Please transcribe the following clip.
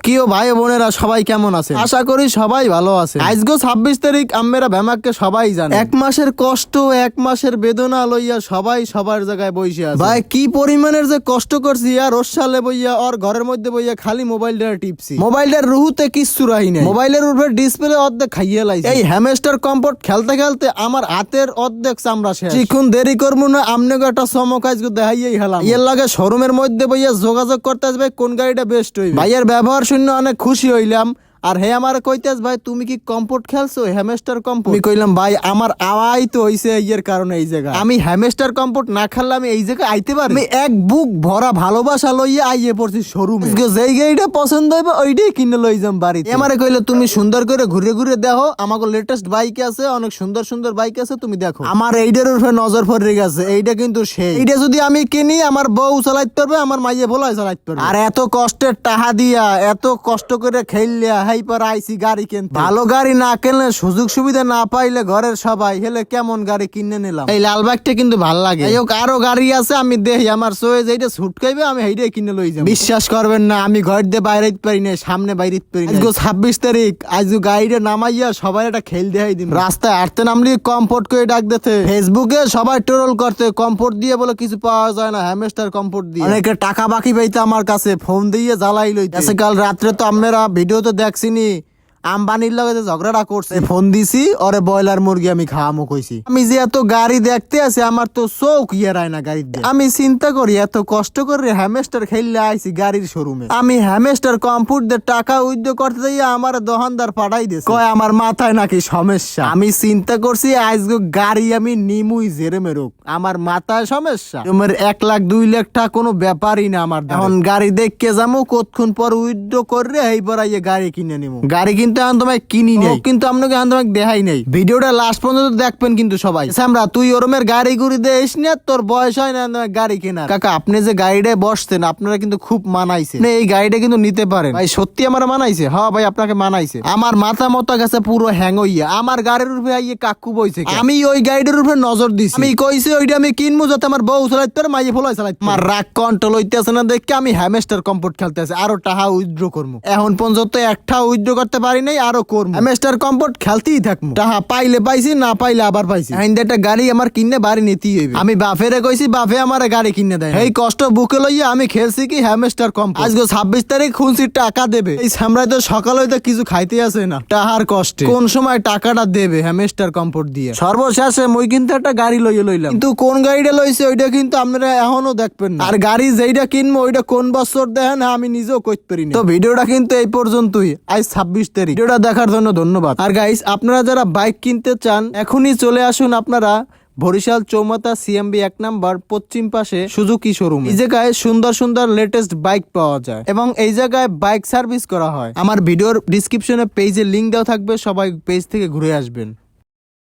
কিও ভাই বোনেরা সবাই কেমন আছে? আশা করি সবাই ভালো আছে। আজকে 26 তারিখ আমরা ভ্যামাককে সবাই জানে। এক মাসের কষ্ট, এক মাসের বেদনা লইয়া সবাই সবার জায়গায় বসে আছে। ভাই কি পরিমাণের যে কষ্ট করছি আর ওর সালে বইয়া ওর ঘরের মধ্যে বইয়া খালি মোবাইলটা টিপছি। মোবাইলের রুহুতে কিচ্ছু রাহি নাই। মোবাইলের উপরে ডিসপ্লে অর্ধেক খাইয়ে লাইছে। এই হ্যামস্টার কম্পোর্ট খেলতে খেলতে আমার হাতের অর্ধেক চামড়া শেষ। কিছুক্ষণ দেরি করবো না, আমনেকে একটা চমক আজকে দেখাইয়েই হেলাম। এর লাগে শোরুমের মধ্যে বইয়া যোগাযোগ করতে আসবে কোন গাড়িটা বেস্ট হইবে। ভাইয়ের ব্যবহার শুনে অনেক খুশি হইলাম। আর হে আমার কইতেছ ভাই তুমি কি কম্পোর্ট খেলছো হ্যামস্টার কম্পোর্ট? আমি কইলাম ভাই আমার আওয়াই তো হইছে এর কারণে এই জায়গা। আমি হ্যামস্টার কম্পোর্ট না খেললে আমি এই জায়গায় আইতে পারি? আমি এক বুক ভরা ভালোবাসা লইয়া আইয়ে পড়ছি শোরুমে। যেই গাড়িটা পছন্দ হইবে ওইটাই কিনে লই যাম বাড়িতে। আমারে কইলো তুমি সুন্দর করে ঘুরে ঘুরে দেখো, আমাকে লেটেস্ট বাইক আছে, অনেক সুন্দর সুন্দর বাইক আছে, তুমি দেখো। আমার এইটার উপরে নজর পড়ে গেছে, এইটা কিন্তু সেই। এইটা যদি আমি কিনি আমার বউ চালাইতে পারবে, আমার মাইয়ে ভোলাই চালাইতে পারবে। আর এত কষ্টের টাকা দিয়া এত কষ্ট করে খেললিয়া আইসি গাড়ি কিনতে। ভালো গাড়ি না কিনলে সুযোগ সুবিধা না পাইলে ঘরের সবাই হেলে কেমন গাড়ি কিনে নিলাম। এই লাল বাইকটা কিন্তু ভাল লাগে। আরো গাড়ি আছে আমি দেখি আমার চয়েস এইটা ছুটকাইবে, আমি এইটাই কিনে লই যাবো। বিশ্বাস করবেন না আমি ঘর দিয়ে বাইরে পারি না, সামনে বাইরে পারি না। 26 তারিখ আজ গাড়িটা নামাইয়া সবাই একটা খেল দেখাই দিন। রাস্তায় হাঁটতে নামলি কম্পোর্ট করে ডাক দিতে, ফেসবুকে সবাই ট্রোল করতে কম্পোর্ট দিয়ে বলে কিছু পাওয়া যায় না, হ্যামস্টার কম্পোর্ট দিয়ে। অনেকে টাকা বাকি পাইতে আমার কাছে ফোন দিয়ে জ্বালাই লইতে। কাল রাত্রে তো আমরা ভিডিও তো দেখছিনি আম্বানির লগে ঝগড়াটা করছে, ফোন দিছি ওরে ব্রয়লার মুরগি আমি খাওয়ামো কইছি। আমি যে এত গাড়ি দেখতে আছি আমার তো চোখ ইয়েরায় না গাড়ি দিয়ে। আমি চিন্তা করি এত কষ্ট করে হ্যামস্টার খেললে আইছি গাড়ির শোরুমে, আমি হ্যামস্টার কম্পোর্ট দিয়ে টাকা উইথড্র করতে যাই আমার দোকানদার পাঠাই দিয়েছে, কয় আমার মাথায় নাকি সমস্যা। আমি চিন্তা করছি আজকে গাড়ি আমি নিমুই জেরে মেরুক, আমার মাথায় সমস্যা। তোমার 1 লাখ 2 লাখ টাকা কোনো ব্যাপারই না আমার। এখন গাড়ি দেখকে যাবো, কতক্ষণ পর উইথড্র করে এইবার আইয়ে গাড়ি কিনে নিবো। গাড়ি কিন্তু তোমায় কিনি নেই, কিন্তু আপনাকে তোমাকে দেখাই নেই। ভিডিওটা লাস্ট পর্যন্ত দেখবেন কিন্তু সবাই। আমরা তুই ওরমের গাড়ি গুড়ি দেশ না, তোর বয়স হয় না গাড়ি কেনার। কাকা আপনি যে গাড়িটায় বসছেন আপনারা কিন্তু খুব মানাইছে, এই গাড়িটা কিন্তু নিতে পারেন ভাই। সত্যি আমার মানাইছে। হ্যাঁ ভাই আপনাকে মানাইছে। আমার মাথা মতো গেছে পুরো হ্যাং হইয়া, আমার গাড়ির উপরে আইয়ে কাকু বইছে। আমি ওই গাড়িটার উপরে নজর দিছি, আমি কইছি ওইটা আমি কিনবো যাতে আমার বউ চালাইতে পারে, মাইয়ে ফলাই চালাইতে। আমার রাগ কন্ট্রোল হইতেছে না দেখে আমি হ্যামস্টার কম্পোর্ট খেলতে আছে, আরো টাকা উইথড্র করবো। এখন পর্যন্ত একটা উইথড্র করতে পারি নাই, আরো করবো। হ্যামস্টার কম্পোর্ট খেলতেই থাকবো, টাকা পাইলে পাইছি, না পাইলে আবার পাইছি। একটা গাড়ি আমার কিনে বাড়ি নিতেই হইবে। আমি বাফেরে কইছি, বাফে আমার গাড়ি কিনে দেয়। এই কষ্ট বুকে লইয়া আমি খেলছি কি হ্যামস্টার কম্পোর্ট। আজকে 26 তারিখ খুলছি টাকা দেবে, এই সামরাই তো সকাল হইতে কিছু খাইতে আসে না, টাহার কষ্টে কোন সময় টাকাটা দেবে হ্যামস্টার কম্পোর্ট দিয়ে। সর্বশেষে মই কিন্তু একটা গাড়ি লইয়ে লইলাম, কিন্তু কোন গাড়িটা লইছে ওইটা কিন্তু আপনারা এখনো দেখবেন না। আর গাড়ি যেইটা কিনবো ওইটা কোন বছর দেখেন আমি নিজেও কইতে পারি না। তো ভিডিওটা কিন্তু এই পর্যন্তই। আজ 26 তারিখ। ভিডিওটা দেখার জন্য ধন্যবাদ। আর গাইস আপনারা যারা বাইক কিনতে চান এখনই চলে আসুন আপনারা বরিশাল চৌমাথা সিএমবি 1 নাম্বার পশ্চিম পাশে সুজুকি শোরুম। এই জায়গায় সুন্দর সুন্দর লেটেস্ট বাইক পাওয়া যায় এবং এই জায়গায় বাইক সার্ভিস করা হয়। আমার ভিডিওর ডিসক্রিপশনে পেজের লিংক দেওয়া থাকবে, সবাই পেজ থেকে ঘুরে আসবেন।